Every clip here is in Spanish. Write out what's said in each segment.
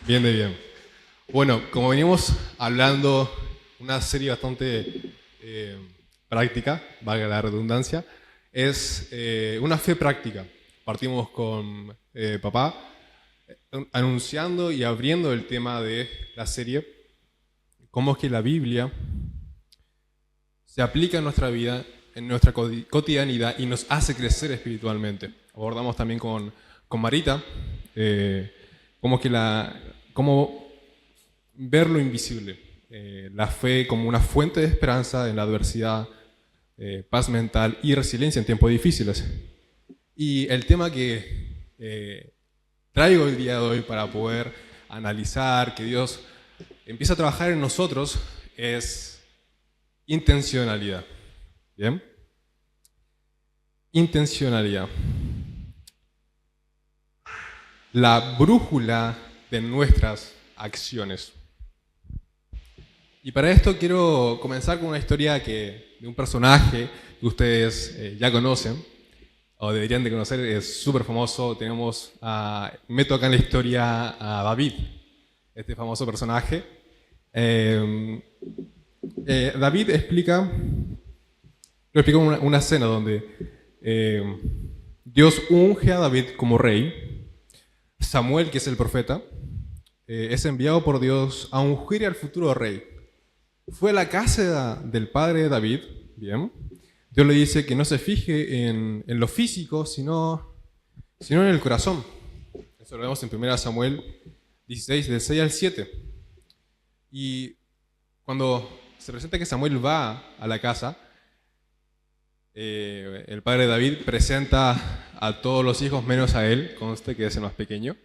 Bien de bien. Bueno, como venimos hablando, una serie bastante eh, práctica, valga la redundancia, es una fe práctica. Partimos con papá anunciando y abriendo el tema de la serie, cómo es que la Biblia se aplica en nuestra vida, en nuestra cotidianidad y nos hace crecer espiritualmente. Abordamos también con Marita eh, cómo es que cómo ver lo invisible, la fe como una fuente de esperanza en la adversidad, paz mental y resiliencia en tiempos difíciles. Y el tema que traigo el día de hoy para poder analizar, que Dios empieza a trabajar en nosotros, es intencionalidad. ¿Bien? Intencionalidad. La brújula de nuestras acciones. Y para esto quiero comenzar con una historia de un personaje que ustedes ya conocen, o deberían de conocer, es súper famoso. Meto acá en la historia a David, este famoso personaje. Eh, David explica una escena donde Dios unge a David como rey. Samuel, que es el profeta, es enviado por Dios a ungir al futuro rey. Fue a la casa del padre de David, bien. Dios le dice que no se fije en lo físico, sino en el corazón. Eso lo vemos en 1 Samuel 16, del 6 al 7. Y cuando se presenta que Samuel va a la casa, el padre de David presenta a todos los hijos menos a él, conste que es el más pequeño.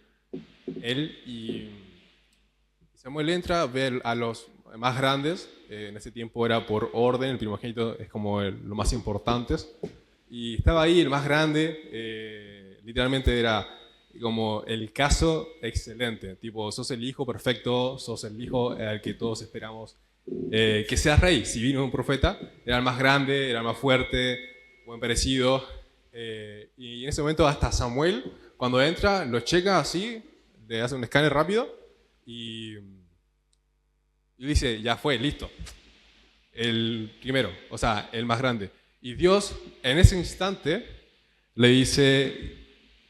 Él y Samuel entra, ve a los más grandes. En ese tiempo era por orden, el primogénito es como lo más importante. Y estaba ahí el más grande, literalmente era como el caso excelente, tipo, sos el hijo perfecto, sos el hijo al que todos esperamos que seas rey. Si vino un profeta, era el más grande, era el más fuerte, buen parecido. Y en ese momento hasta Samuel, cuando entra, lo checa así, le hace un escáner rápido y dice, ya fue, listo. El primero, o sea, el más grande. Y Dios en ese instante le dice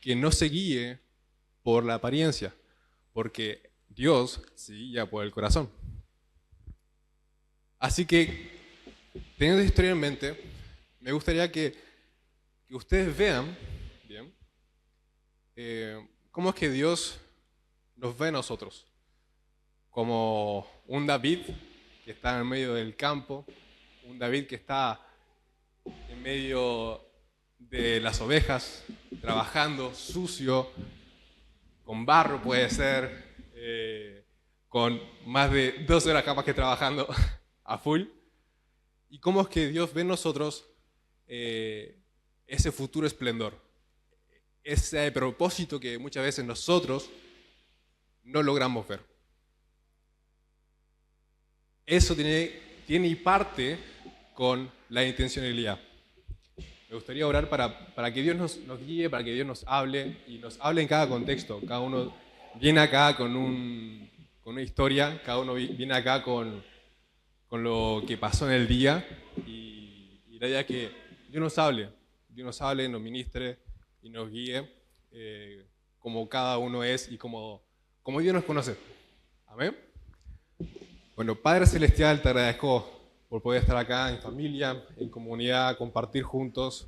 que no se guíe por la apariencia, porque Dios se guía por el corazón. Así que, teniendo esta historia en mente, me gustaría que ustedes vean, bien, cómo es que Dios nos ve a nosotros, como un David que está en medio del campo, un David que está en medio de las ovejas, trabajando sucio, con barro puede ser, con más de 12 horas capaz que trabajando a full. Y cómo es que Dios ve en nosotros ese futuro esplendor, ese propósito que muchas veces nosotros no logramos ver. Eso tiene y parte con la intencionalidad. Me gustaría orar para que Dios nos guíe, para que Dios nos hable y nos hable en cada contexto. Cada uno viene acá con una historia, cada uno viene acá con lo que pasó en el día y la idea es que Dios nos hable, nos ministre y nos guíe como cada uno es y como Dios nos conoce. Amén. Bueno, Padre Celestial, te agradezco por poder estar acá en familia, en comunidad, compartir juntos.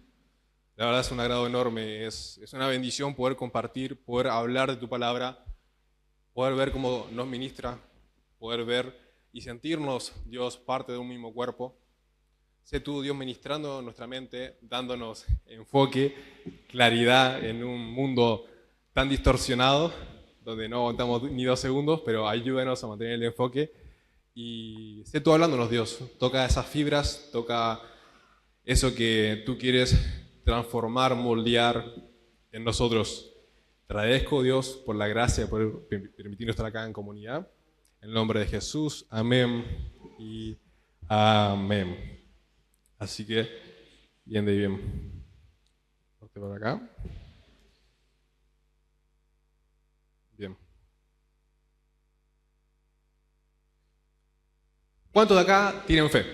La verdad es un agrado enorme, es una bendición poder compartir, poder hablar de tu palabra, poder ver cómo nos ministra, poder ver y sentirnos, Dios, parte de un mismo cuerpo. Sé tú, Dios, ministrando nuestra mente, dándonos enfoque, claridad en un mundo tan distorsionado, donde no aguantamos ni 2 segundos, pero ayúdanos a mantener el enfoque. Y sé tú hablándonos, Dios. Toca esas fibras, toca eso que tú quieres transformar, moldear en nosotros. Te agradezco, Dios, por la gracia, por permitirnos estar acá en comunidad. En el nombre de Jesús, amén y amén. Así que, bien de bien. Corte por acá. Bien. ¿Cuántos de acá tienen fe?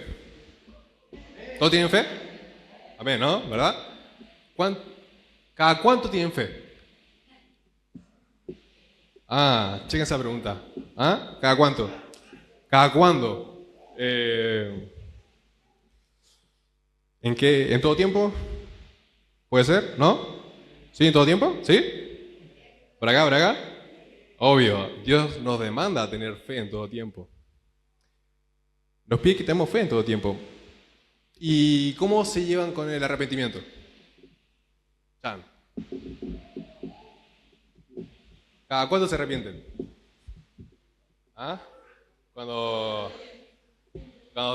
¿Todos tienen fe? Amén, ¿no? ¿Verdad? ¿Cada cuánto tienen fe? Chequen esa pregunta. ¿Cada cuánto? ¿Cada cuándo? ¿En qué? ¿En todo tiempo? ¿Puede ser? ¿No? ¿Sí? ¿En todo tiempo? ¿Sí? ¿Por acá? ¿Por acá? Obvio, Dios nos demanda tener fe en todo tiempo. Nos pide que tengamos fe en todo tiempo. ¿Y cómo se llevan con el arrepentimiento? Chan. ¿Cada cuánto se arrepienten? Cuando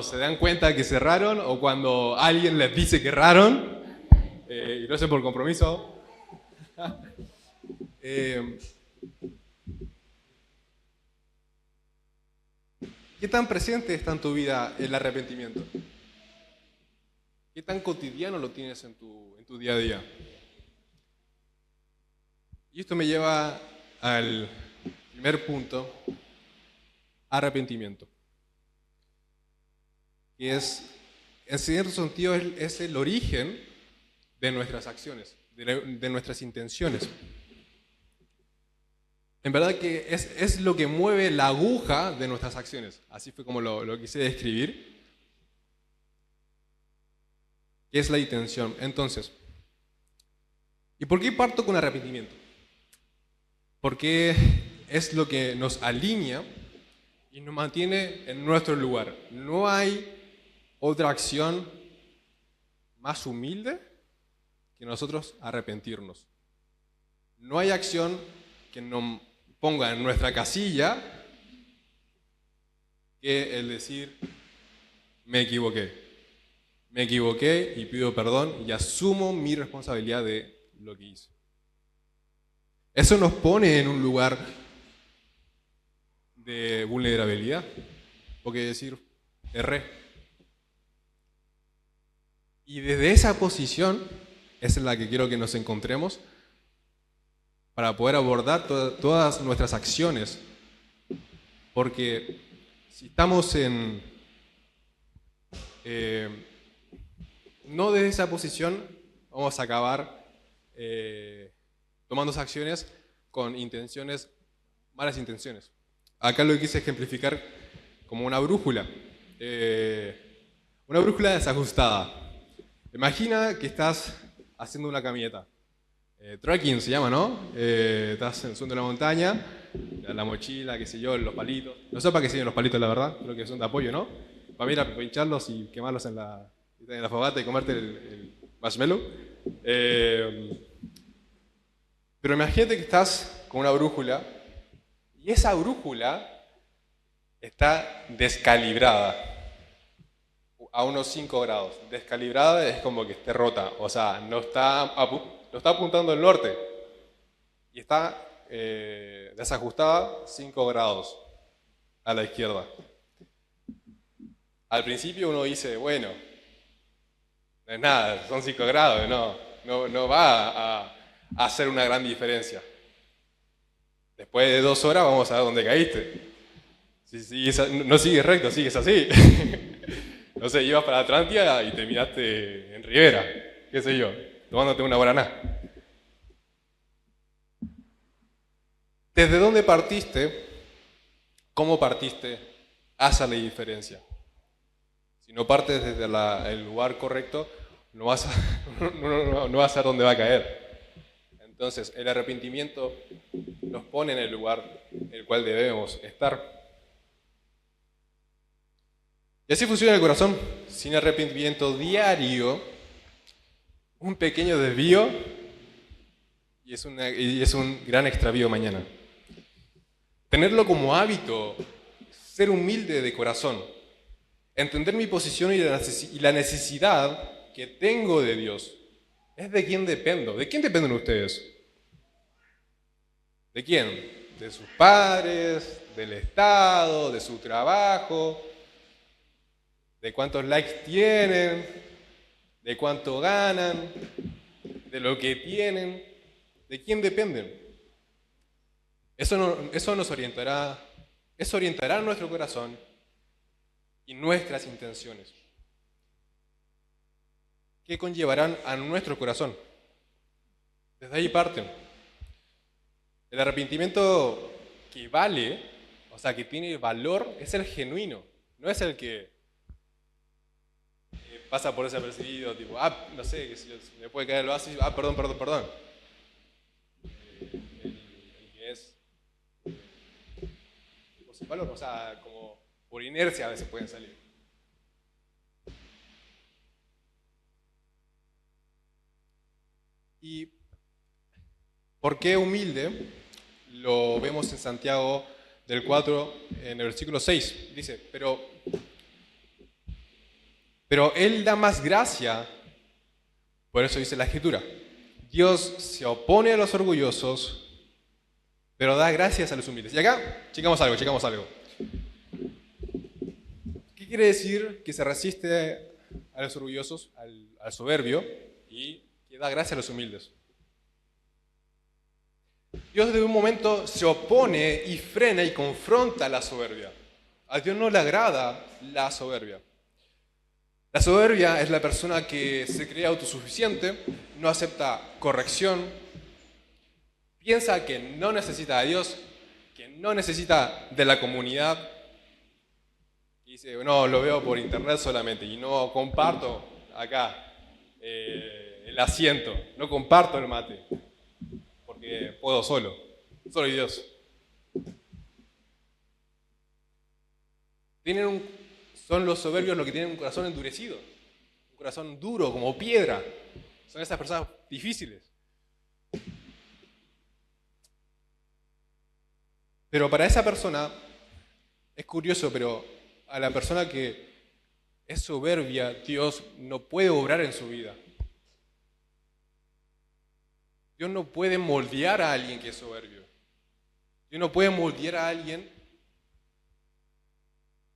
se dan cuenta que se erraron o cuando alguien les dice que erraron y lo hacen por compromiso. ¿Qué tan presente está en tu vida el arrepentimiento? ¿Qué tan cotidiano lo tienes en tu día a día? Y esto me lleva al primer punto, arrepentimiento. Que es, en cierto sentido, es el origen de nuestras acciones, de nuestras intenciones. En verdad que es lo que mueve la aguja de nuestras acciones. Así fue como lo quise describir. ¿Qué es la intención? Entonces, ¿y por qué parto con arrepentimiento? Porque es lo que nos alinea y nos mantiene en nuestro lugar. No hay otra acción más humilde que nosotros arrepentirnos. No hay acción que nos ponga en nuestra casilla que el decir, me equivoqué y pido perdón y asumo mi responsabilidad de lo que hice. Eso nos pone en un lugar de vulnerabilidad, porque decir, erré. Y desde esa posición es en la que quiero que nos encontremos para poder abordar todas nuestras acciones. Porque si estamos no desde esa posición, vamos a acabar tomando esas acciones con malas intenciones. Acá lo quise ejemplificar como una brújula. Una brújula desajustada. Imagina que estás haciendo una caminata. Trekking se llama, ¿no? Estás en el suelo de la montaña, la mochila, qué sé yo, los palitos. No sé para qué sirven los palitos, la verdad. Creo que son de apoyo, ¿no? Para ir a pincharlos y quemarlos en la fogata y comerte el marshmallow. Pero imagínate que estás con una brújula y esa brújula está descalibrada a unos 5 grados. Descalibrada es como que esté rota, o sea, no está apuntando al norte y está desajustada 5 grados a la izquierda. Al principio uno dice, bueno, no es nada, son 5 grados, no va a hacer una gran diferencia. Después de 2 horas vamos a ver dónde caíste. Si no sigues recto, sigues así. No sé, ibas para Atlántida y terminaste en Rivera, qué sé yo, tomándote una guaraná. ¿Desde dónde partiste? ¿Cómo partiste? Hace la diferencia. Si no partes desde el lugar correcto, no vas a saber dónde va a caer. Entonces, el arrepentimiento nos pone en el lugar en el cual debemos estar. Y así funciona el corazón. Sin arrepentimiento diario, un pequeño desvío y es un gran extravío mañana. Tenerlo como hábito, ser humilde de corazón, entender mi posición y la necesidad que tengo de Dios. Es de quién dependo. ¿De quién dependen ustedes? ¿De quién? De sus padres, del Estado, de su trabajo, de cuántos likes tienen, de cuánto ganan, de lo que tienen. ¿De quién dependen? Eso nos orientará nuestro corazón y nuestras intenciones, que conllevarán a nuestro corazón. Desde ahí parten. El arrepentimiento que vale, o sea, que tiene valor, es el genuino, no es el que pasa por desapercibido, tipo, no sé, que si me puede caer el vaso y, perdón. El que es por sin valor, o sea, como por inercia a veces pueden salir. ¿Y por qué humilde? Lo vemos en Santiago del 4, en el versículo 6. Dice, pero Él da más gracia, por eso dice la Escritura. Dios se opone a los orgullosos, pero da gracias a los humildes. Y acá, checamos algo. ¿Qué quiere decir que se resiste a los orgullosos, al soberbio, y que da gracia a los humildes? Dios de un momento se opone y frena y confronta la soberbia. A Dios no le agrada la soberbia. La soberbia es la persona que se cree autosuficiente, no acepta corrección, piensa que no necesita a Dios, que no necesita de la comunidad, y dice, no, lo veo por internet solamente y no comparto acá el asiento, no comparto el mate, porque puedo solo y Dios. Son los soberbios los que tienen un corazón endurecido, un corazón duro como piedra. Son esas personas difíciles. Pero para esa persona, es curioso, pero a la persona que es soberbia, Dios no puede obrar en su vida. Dios no puede moldear a alguien que es soberbio. Dios no puede moldear a alguien,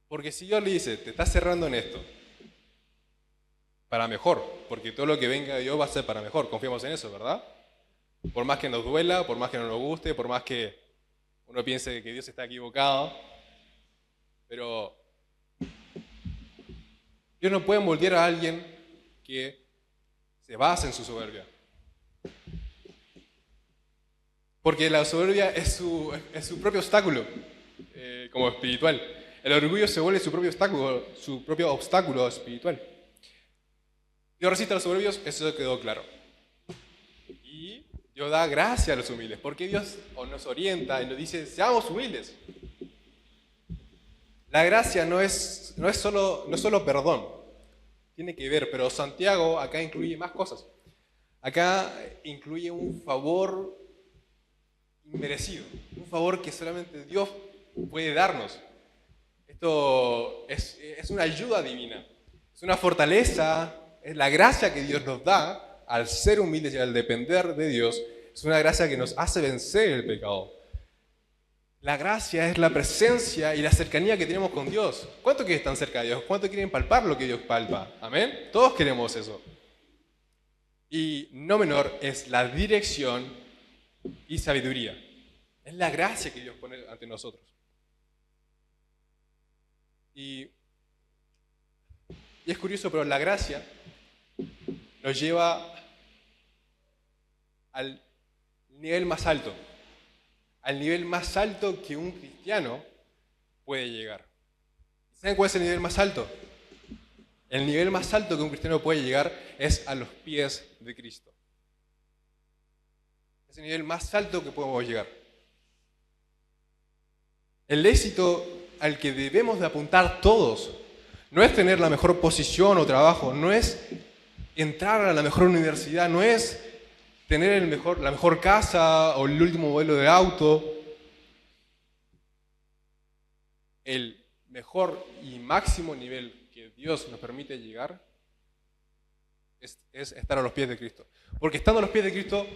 porque si Dios le dice, te estás cerrando en esto, para mejor, porque todo lo que venga de Dios va a ser para mejor, confiamos en eso, ¿verdad? Por más que nos duela, por más que no nos guste, por más que uno piense que Dios está equivocado, pero Dios no puede moldear a alguien que se basa en su soberbia. Porque la soberbia es su propio obstáculo, como espiritual. El orgullo se vuelve su propio obstáculo espiritual. Dios resiste a los soberbios, eso quedó claro. Y Dios da gracia a los humildes, porque Dios nos orienta y nos dice, seamos humildes. La gracia no es solo perdón, tiene que ver, pero Santiago acá incluye más cosas. Acá incluye un favor inmerecido, un favor que solamente Dios puede darnos. Esto es una ayuda divina, es una fortaleza, es la gracia que Dios nos da al ser humildes y al depender de Dios. Es una gracia que nos hace vencer el pecado. La gracia es la presencia y la cercanía que tenemos con Dios. ¿Cuánto quieren estar cerca de Dios? ¿Cuánto quieren palpar lo que Dios palpa? ¿Amén? Todos queremos eso. Y no menor es la dirección y sabiduría. Es la gracia que Dios pone ante nosotros. Y es curioso, pero la gracia nos lleva al nivel más alto. Al nivel más alto que un cristiano puede llegar. ¿Saben cuál es el nivel más alto? El nivel más alto que un cristiano puede llegar es a los pies de Cristo. Es el nivel más alto que podemos llegar. El éxito al que debemos de apuntar todos no es tener la mejor posición o trabajo, no es entrar a la mejor universidad, no es tener la mejor casa o el último modelo de auto. El mejor y máximo nivel que Dios nos permite llegar es estar a los pies de Cristo. Porque estando a los pies de Cristo,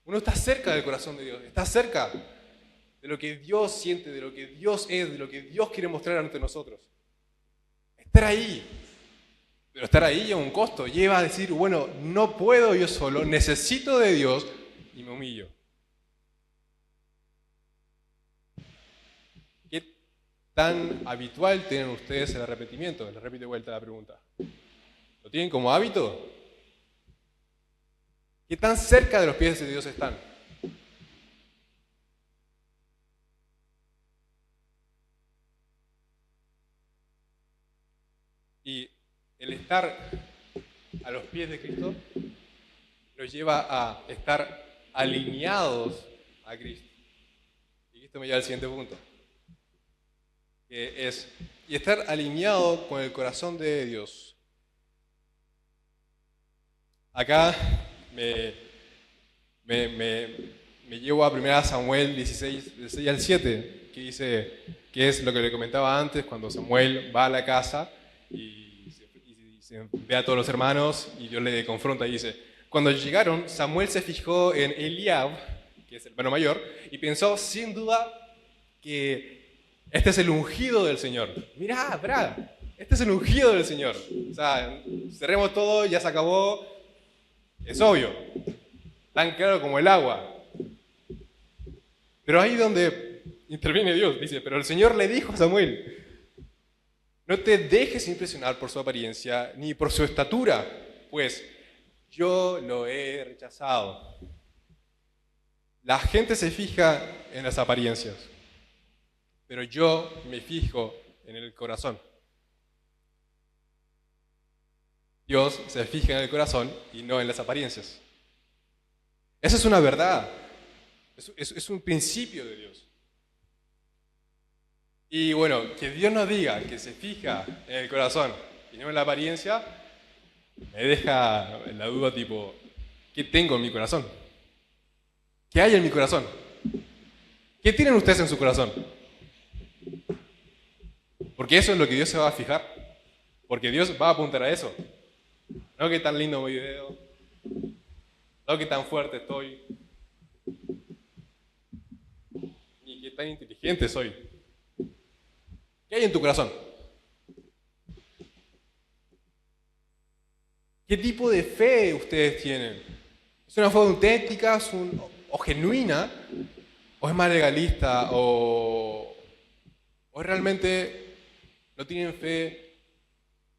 uno está cerca del corazón de Dios, está cerca de lo que Dios siente, de lo que Dios es, de lo que Dios quiere mostrar ante nosotros. Estar ahí, pero estar ahí lleva un costo, lleva a decir, bueno, no puedo yo solo, necesito de Dios y me humillo. tan habitual tienen ustedes el arrepentimiento? Les repito de vuelta la pregunta. ¿Lo tienen como hábito? ¿Qué tan cerca de los pies de Dios están? Y el estar a los pies de Cristo nos lleva a estar alineados a Cristo. Y esto me lleva al siguiente punto, que es, y estar alineado con el corazón de Dios. Acá me llevo a 1 Samuel 16, del 6 al 7, que dice, que es lo que le comentaba antes, cuando Samuel va a la casa y se ve a todos los hermanos y Dios le confronta y dice, cuando llegaron, Samuel se fijó en Eliab, que es el hermano mayor, y pensó sin duda que este es el ungido del Señor. Mirá, este es el ungido del Señor. O sea, cerremos todo, ya se acabó, es obvio, tan claro como el agua. Pero ahí donde interviene Dios, dice, pero el Señor le dijo a Samuel, no te dejes impresionar por su apariencia ni por su estatura, pues yo lo he rechazado. La gente se fija en las apariencias, pero yo me fijo en el corazón. Dios se fija en el corazón y no en las apariencias. Esa es una verdad, es un principio de Dios. Y bueno, que Dios nos diga que se fija en el corazón y no en la apariencia, me deja en la duda tipo, ¿qué tengo en mi corazón? ¿Qué hay en mi corazón? ¿Qué tienen ustedes en su corazón? Porque eso es lo que Dios se va a fijar. Porque Dios va a apuntar a eso. No que tan lindo mi video, no que tan fuerte estoy, ni que tan inteligente soy. ¿Qué hay en tu corazón? ¿Qué tipo de fe ustedes tienen? ¿Es una fe auténtica o genuina? ¿O es más legalista? ¿O realmente no tienen fe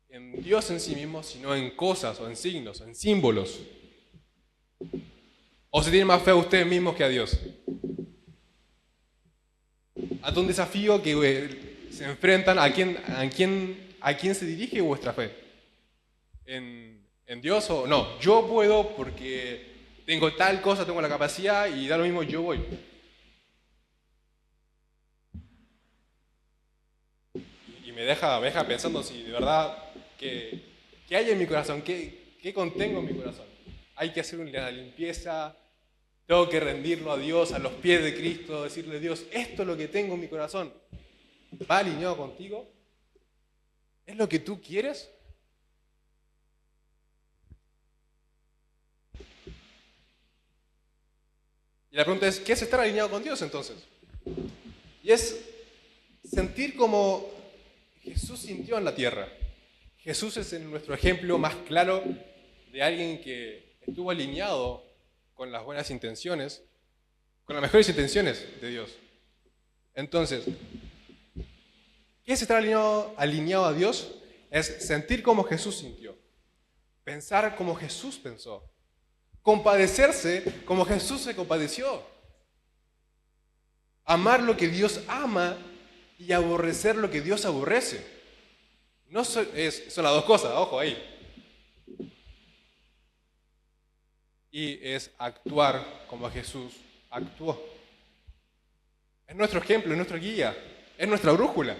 en Dios en sí mismo, sino en cosas, o en signos, en símbolos? ¿O se tienen más fe a ustedes mismos que a Dios? Ante un desafío que se enfrentan, ¿a quién se dirige vuestra fe? ¿En Dios o no? Yo puedo porque tengo tal cosa, tengo la capacidad y da lo mismo, yo voy. Y me deja pensando si de verdad, ¿qué hay en mi corazón? ¿Qué contengo en mi corazón? Hay que hacer una limpieza, tengo que rendirlo a Dios, a los pies de Cristo, decirle, Dios, esto es lo que tengo en mi corazón. ¿Va alineado contigo? ¿Es lo que tú quieres? Y la pregunta es, ¿qué es estar alineado con Dios entonces? Y es sentir como Jesús sintió en la tierra. Jesús es nuestro ejemplo más claro de alguien que estuvo alineado con las buenas intenciones, con las mejores intenciones de Dios. Entonces, ¿qué es estar alineado a Dios? Es sentir como Jesús sintió, pensar como Jesús pensó, compadecerse como Jesús se compadeció, amar lo que Dios ama y aborrecer lo que Dios aborrece. No son las dos cosas, ojo ahí. Y es actuar como Jesús actuó. Es nuestro ejemplo, es nuestra guía, es nuestra brújula.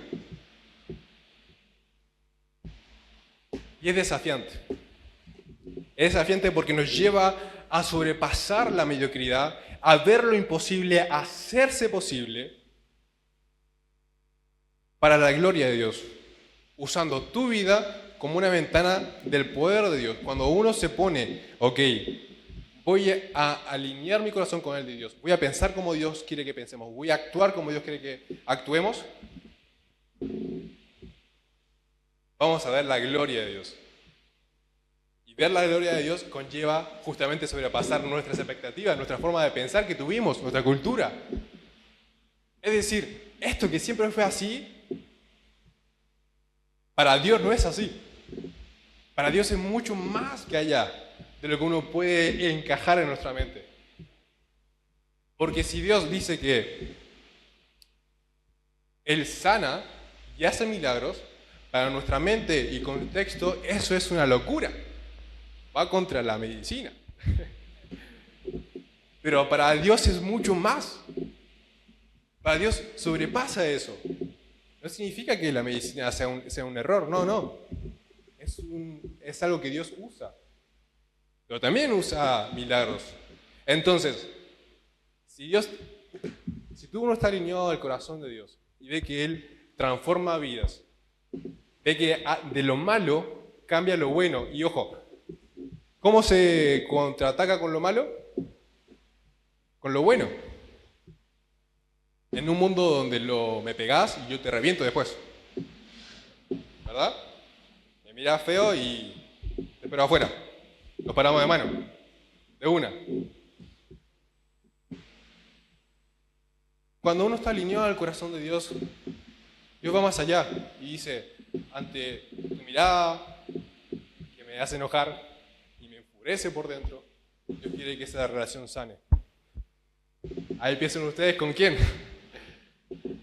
Y es desafiante. Es desafiante porque nos lleva a sobrepasar la mediocridad, a ver lo imposible, a hacerse posible para la gloria de Dios, usando tu vida como una ventana del poder de Dios. Cuando uno se pone, ok, voy a alinear mi corazón con el de Dios, voy a pensar como Dios quiere que pensemos, voy a actuar como Dios quiere que actuemos, vamos a ver la gloria de Dios. Y ver la gloria de Dios conlleva justamente sobrepasar nuestras expectativas, nuestra forma de pensar que tuvimos, nuestra cultura. Es decir, esto que siempre fue así, Para Dios no es así. Para Dios es mucho más que allá de lo que uno puede encajar en nuestra mente. Porque si Dios dice que Él sana y hace milagros, para nuestra mente y contexto eso es una locura. Va contra la medicina. Pero para Dios es mucho más. Para Dios sobrepasa eso. No significa que la medicina sea un error, no. Es algo que Dios usa. Pero también usa milagros. Entonces, si tú no estás alineado al corazón de Dios y ve que Él transforma vidas, ve que de lo malo cambia lo bueno, y ojo, ¿cómo se contraataca con lo malo? Con lo bueno. En un mundo donde me pegás y yo te reviento después. ¿Verdad? Me mirás feo y te espero afuera. Nos paramos de mano. De una. Cuando uno está alineado al corazón de Dios, Dios va más allá y dice, ante tu mirada que me hace enojar y me enfurece por dentro, Dios quiere que esa relación sane. Ahí piensen ustedes con quién.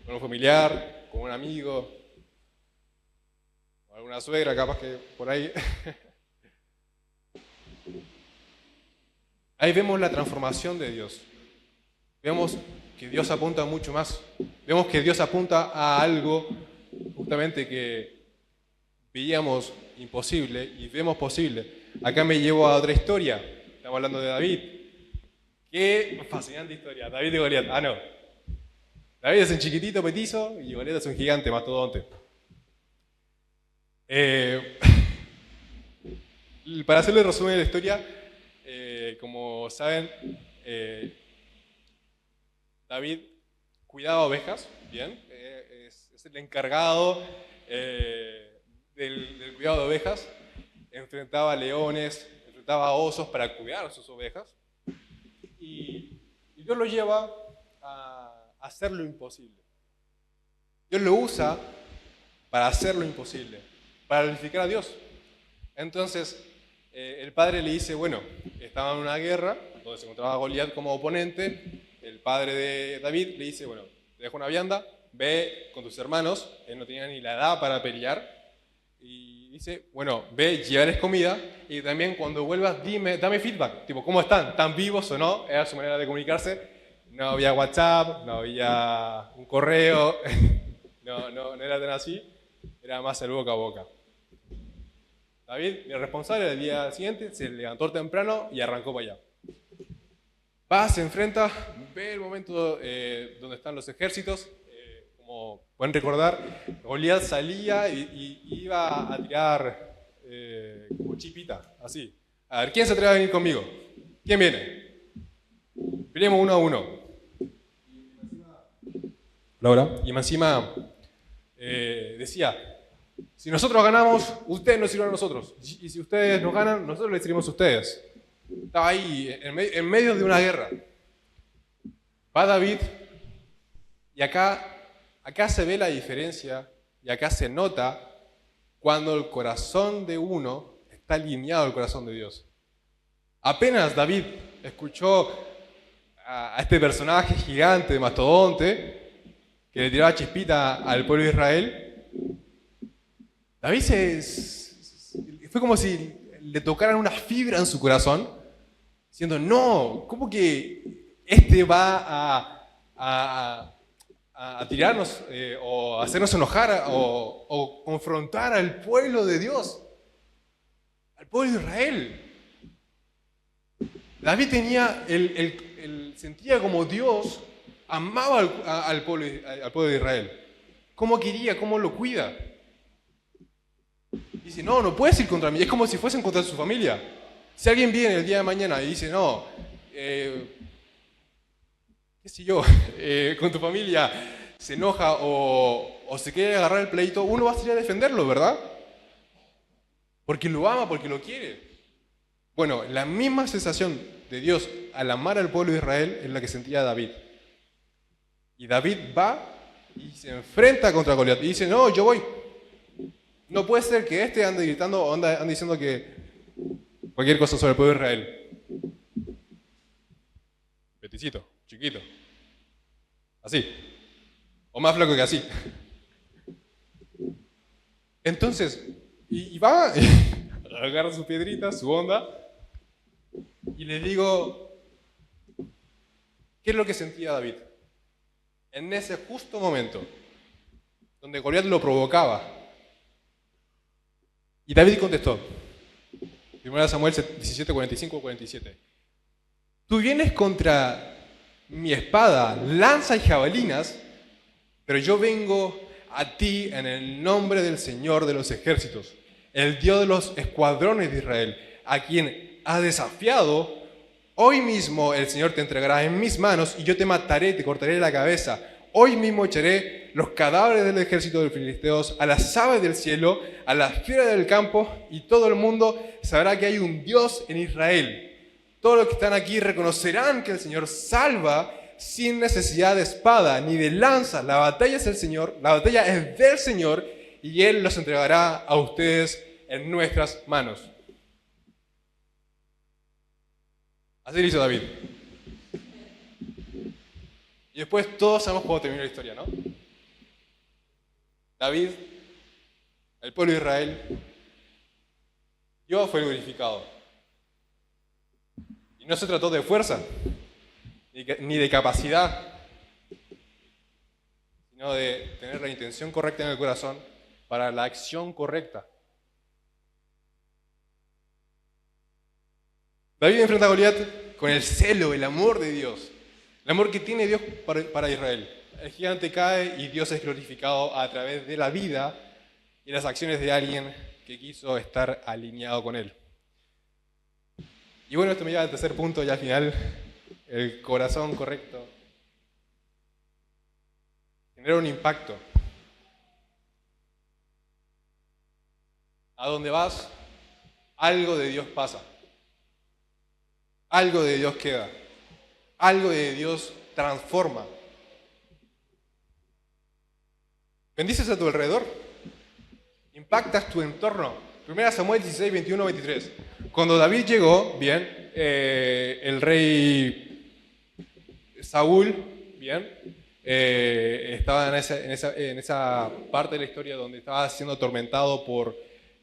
Con un familiar, con un amigo, con alguna suegra, capaz que por ahí. Ahí vemos la transformación de Dios. Vemos que Dios apunta mucho más. Vemos que Dios apunta a algo justamente que veíamos imposible y vemos posible. Acá me llevo a otra historia. Estamos hablando de David. Qué fascinante historia. David y Goliat. Ah, no. David es un chiquitito petizo y Goliat es un gigante mastodonte. Para hacerle el resumen de la historia, como saben, David cuidaba ovejas, bien, es el encargado del cuidado de ovejas, enfrentaba leones, enfrentaba osos para cuidar a sus ovejas, y Dios lo lleva a hacer lo imposible. Dios lo usa para hacer lo imposible, para glorificar a Dios. Entonces, el padre le dice, bueno, estaba en una guerra donde se encontraba Goliat como oponente. El padre de David le dice, bueno, te dejo una vianda, ve con tus hermanos. Él no tenía ni la edad para pelear. Y dice, bueno, ve, llévales comida y también cuando vuelvas dame feedback. Tipo, ¿cómo están? ¿Están vivos o no? Era su manera de comunicarse. No había WhatsApp, no había un correo. No era tan así. Era más el boca a boca. David, el responsable, del día siguiente se levantó temprano y arrancó para allá. Va, se enfrenta, ve el momento donde están los ejércitos. Como pueden recordar, Goliat salía y iba a tirar como chipita, así. A ver, ¿quién se atreve a venir conmigo? ¿Quién viene? Peleemos uno a uno. Laura. Y encima decía, si nosotros ganamos, ustedes nos sirven a nosotros. Y si ustedes nos ganan, nosotros les servimos a ustedes. Estaba ahí, en medio de una guerra. Va David, y acá se ve la diferencia, y acá se nota cuando el corazón de uno está alineado al corazón de Dios. Apenas David escuchó a este personaje gigante, mastodonte, que le tiraba chispita al pueblo de Israel, David fue como si le tocaran una fibra en su corazón, diciendo, no, ¿cómo que este va a tirarnos o hacernos enojar o confrontar al pueblo de Dios, al pueblo de Israel? David tenía sentía como Dios amaba al pueblo de Israel. ¿Cómo quería? ¿Cómo lo cuida? Dice, no puedes ir contra mí. Es como si fuesen contra su familia. Si alguien viene el día de mañana y dice, no, qué sé yo, con tu familia se enoja o se quiere agarrar el pleito, uno va a salir a defenderlo, ¿verdad? Porque lo ama, porque lo quiere. Bueno, la misma sensación de Dios al amar al pueblo de Israel es la que sentía David. Y David va y se enfrenta contra Goliat y dice, no, yo voy. No puede ser que este ande gritando o ande diciendo que cualquier cosa sobre el pueblo de Israel. Peticito, chiquito. Así. O más flaco que así. Entonces, y va, agarra su piedrita, su onda, y le digo, ¿qué es lo que sentía David? En ese justo momento, donde Goliat lo provocaba. Y David contestó, 1 Samuel 17, 45, 47. Tú vienes contra mi espada, lanza y jabalinas, pero yo vengo a ti en el nombre del Señor de los ejércitos, el Dios de los escuadrones de Israel, a quien has desafiado. Hoy mismo el Señor te entregará en mis manos y yo te mataré, te cortaré la cabeza. Hoy mismo echaré los cadáveres del ejército de los filisteos a las aves del cielo, a las fieras del campo, y todo el mundo sabrá que hay un Dios en Israel. Todos los que están aquí reconocerán que el Señor salva sin necesidad de espada ni de lanza. La batalla es del Señor, la batalla es del Señor, y Él los entregará a ustedes en nuestras manos. Así lo hizo David. Y después todos sabemos cómo terminó la historia, ¿no? David, el pueblo de Israel, Dios fue glorificado. Y no se trató de fuerza, ni de capacidad, sino de tener la intención correcta en el corazón para la acción correcta. David enfrenta a Goliat con el celo, el amor de Dios, el amor que tiene Dios para Israel. El gigante cae y Dios es glorificado a través de la vida y las acciones de alguien que quiso estar alineado con él. Y bueno, esto me lleva al tercer punto, ya al final, el corazón correcto genera un impacto. A donde vas, algo de Dios pasa. Algo de Dios queda. Algo de Dios transforma. Bendices a tu alrededor. Impactas tu entorno. 1 Samuel 16, 21, 23. Cuando David llegó, bien, el rey Saúl, bien, estaba en esa parte de la historia donde estaba siendo atormentado por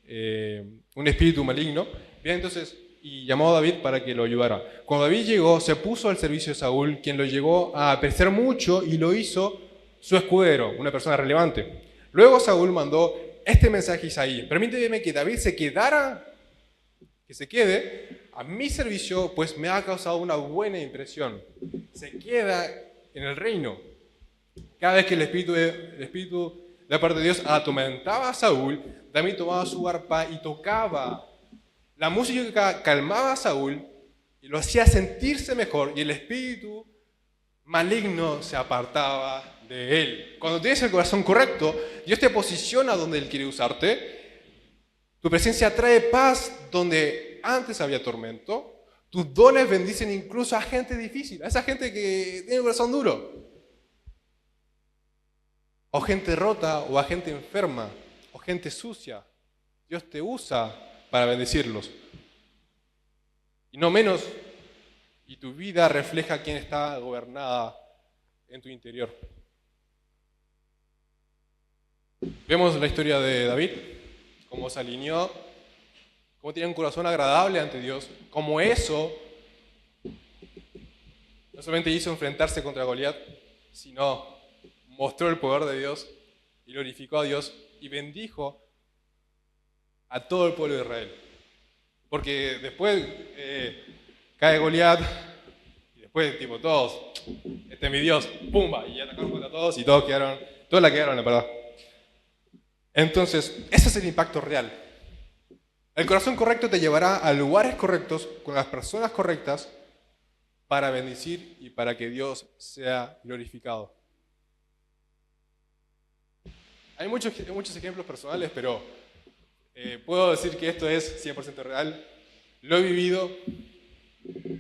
un espíritu maligno. Bien, entonces, y llamó a David para que lo ayudara. Cuando David llegó, se puso al servicio de Saúl, quien lo llegó a apreciar mucho y lo hizo su escudero, una persona relevante. Luego Saúl mandó este mensaje a Isaí: permíteme que David se quede a mi servicio, pues me ha causado una buena impresión. Se queda en el reino. Cada vez que el espíritu de la parte de Dios atormentaba a Saúl, David tomaba su arpa y tocaba. La música calmaba a Saúl y lo hacía sentirse mejor, y el espíritu maligno se apartaba de él. Cuando tienes el corazón correcto, Dios te posiciona donde Él quiere usarte. Tu presencia trae paz donde antes había tormento. Tus dones bendicen incluso a gente difícil, a esa gente que tiene el corazón duro, o gente rota, o a gente enferma, o gente sucia. Dios te usa para bendecirlos. Y no menos, y tu vida refleja quién está gobernada en tu interior. Vemos la historia de David, cómo se alineó, cómo tenía un corazón agradable ante Dios, cómo eso no solamente hizo enfrentarse contra Goliat, sino mostró el poder de Dios y glorificó a Dios y bendijo a todo el pueblo de Israel. Porque después cae Goliat y después todos, este es mi Dios, pumba, y atacaron contra todos y todos la quedaron, la verdad. Entonces, ese es el impacto real. El corazón correcto te llevará a lugares correctos, con las personas correctas, para bendecir y para que Dios sea glorificado. Hay muchos ejemplos personales, pero puedo decir que esto es 100% real. Lo he vivido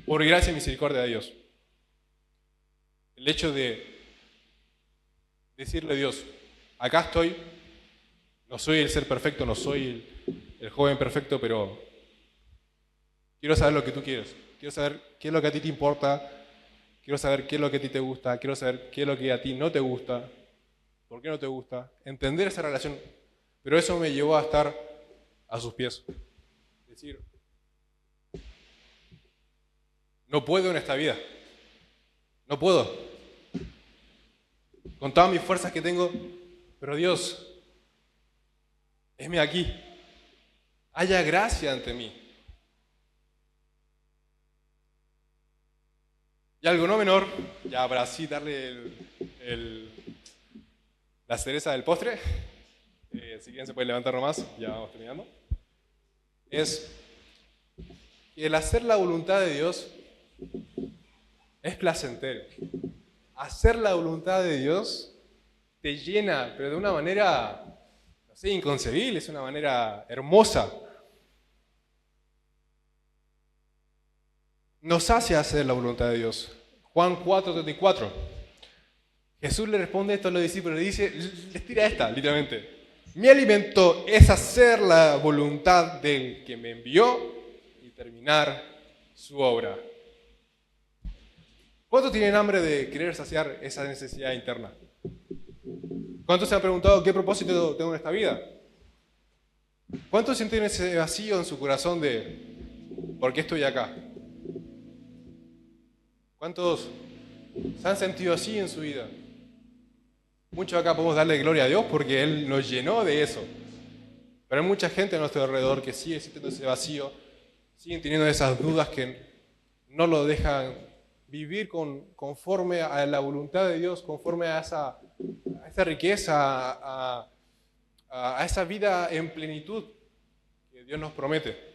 por gracia y misericordia de Dios. El hecho de decirle a Dios: acá estoy, No soy el ser perfecto, no soy el joven perfecto, pero quiero saber lo que tú quieres. Quiero saber qué es lo que a ti te importa. Quiero saber qué es lo que a ti te gusta. Quiero saber qué es lo que a ti no te gusta. ¿Por qué no te gusta? Entender esa relación. Pero eso me llevó a estar a sus pies. Es decir, no puedo en esta vida. No puedo. Con todas mis fuerzas que tengo. Pero Dios, heme aquí. Haya gracia ante mí. Y algo no menor, ya para así darle la cereza del postre, si quieren se pueden levantar nomás, ya vamos terminando, es que el hacer la voluntad de Dios es placentero. Hacer la voluntad de Dios te llena, pero de una manera, no sé, inconcebible, es una manera hermosa. Nos hace hacer la voluntad de Dios. Juan 4:34. Jesús le responde esto a los discípulos, le dice, les tira esta, literalmente. Mi alimento es hacer la voluntad del que me envió y terminar su obra. ¿Cuántos tienen hambre de querer saciar esa necesidad interna? ¿Cuántos se han preguntado qué propósito tengo en esta vida? ¿Cuántos sienten ese vacío en su corazón de ¿por qué estoy acá? ¿Cuántos se han sentido así en su vida? Muchos acá podemos darle gloria a Dios porque Él nos llenó de eso. Pero hay mucha gente a nuestro alrededor que sigue sintiendo ese vacío, siguen teniendo esas dudas que no lo dejan vivir conforme a la voluntad de Dios, conforme a esa riqueza, a esa vida en plenitud que Dios nos promete.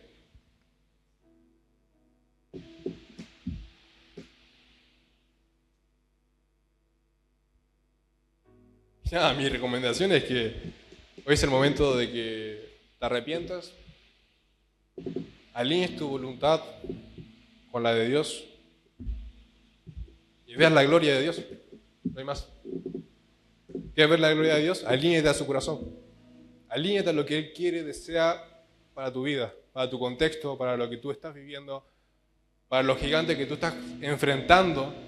Ya, mi recomendación es que hoy es el momento de que te arrepientas, alinees tu voluntad con la de Dios y veas la gloria de Dios. No hay más. ¿Quieres ver la gloria de Dios? Alíñate a su corazón. Alíñate a lo que Él quiere, desea para tu vida, para tu contexto, para lo que tú estás viviendo, para los gigantes que tú estás enfrentando.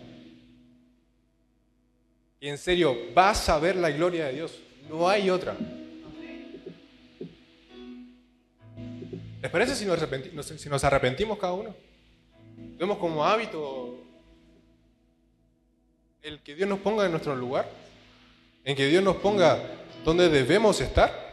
Y en serio, vas a ver la gloria de Dios. No hay otra. ¿Les parece si nos arrepentimos cada uno? ¿Vemos como hábito el que Dios nos ponga en nuestro lugar? ¿En que Dios nos ponga donde debemos estar?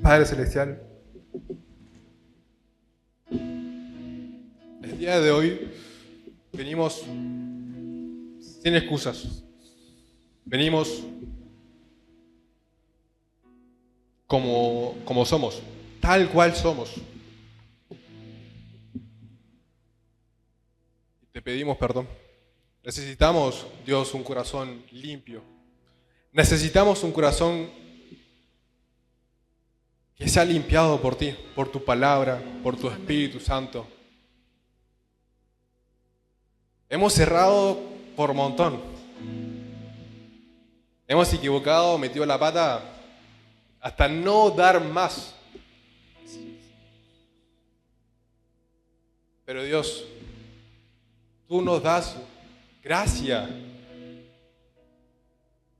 Padre Celestial, el día de hoy venimos sin excusas. Venimos como somos, tal cual somos. Te pedimos perdón. Necesitamos, Dios, un corazón limpio. Necesitamos un corazón que sea limpiado por ti, por tu palabra, por tu Espíritu Santo. Hemos cerrado por montón. Hemos equivocado, metido la pata hasta no dar más. Pero Dios, tú nos das gracia.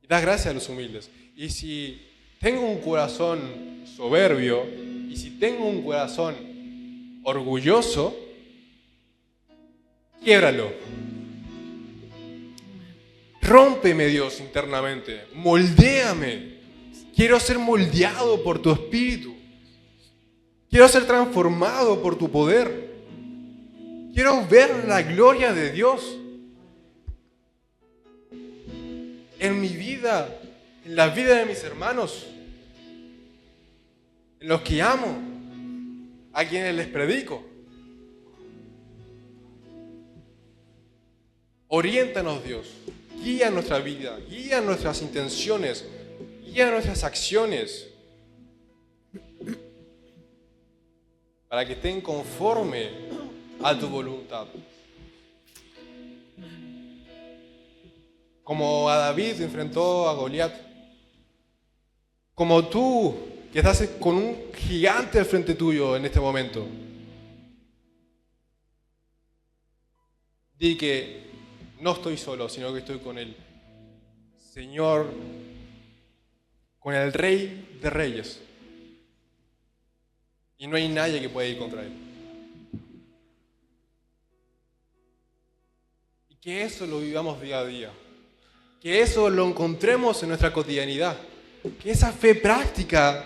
Y das gracia a los humildes. Y si tengo un corazón soberbio, y si tengo un corazón orgulloso, quiébralo. Rómpeme, Dios, internamente. Moldéame. Quiero ser moldeado por tu Espíritu. Quiero ser transformado por tu poder. Quiero ver la gloria de Dios en mi vida, en la vida de mis hermanos, en los que amo, a quienes les predico. Oriéntanos, Dios. Guía nuestra vida, guía nuestras intenciones, guía nuestras acciones, para que estén conforme a tu voluntad. Como a David enfrentó a Goliat, como tú que estás con un gigante al frente tuyo en este momento. Di que no estoy solo, sino que estoy con el Señor, con el Rey de Reyes. Y no hay nadie que pueda ir contra Él. Y que eso lo vivamos día a día. Que eso lo encontremos en nuestra cotidianidad. Que esa fe práctica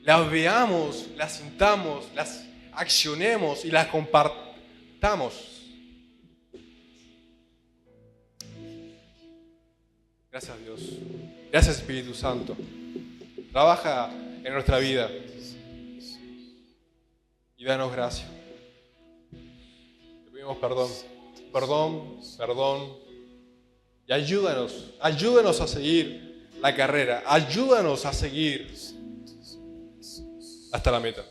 la veamos, la sintamos, las accionemos y las compartamos. Gracias, Dios. Gracias, Espíritu Santo. Trabaja en nuestra vida y danos gracia. Te pedimos perdón. Y ayúdanos a seguir la carrera. Ayúdanos a seguir hasta la meta.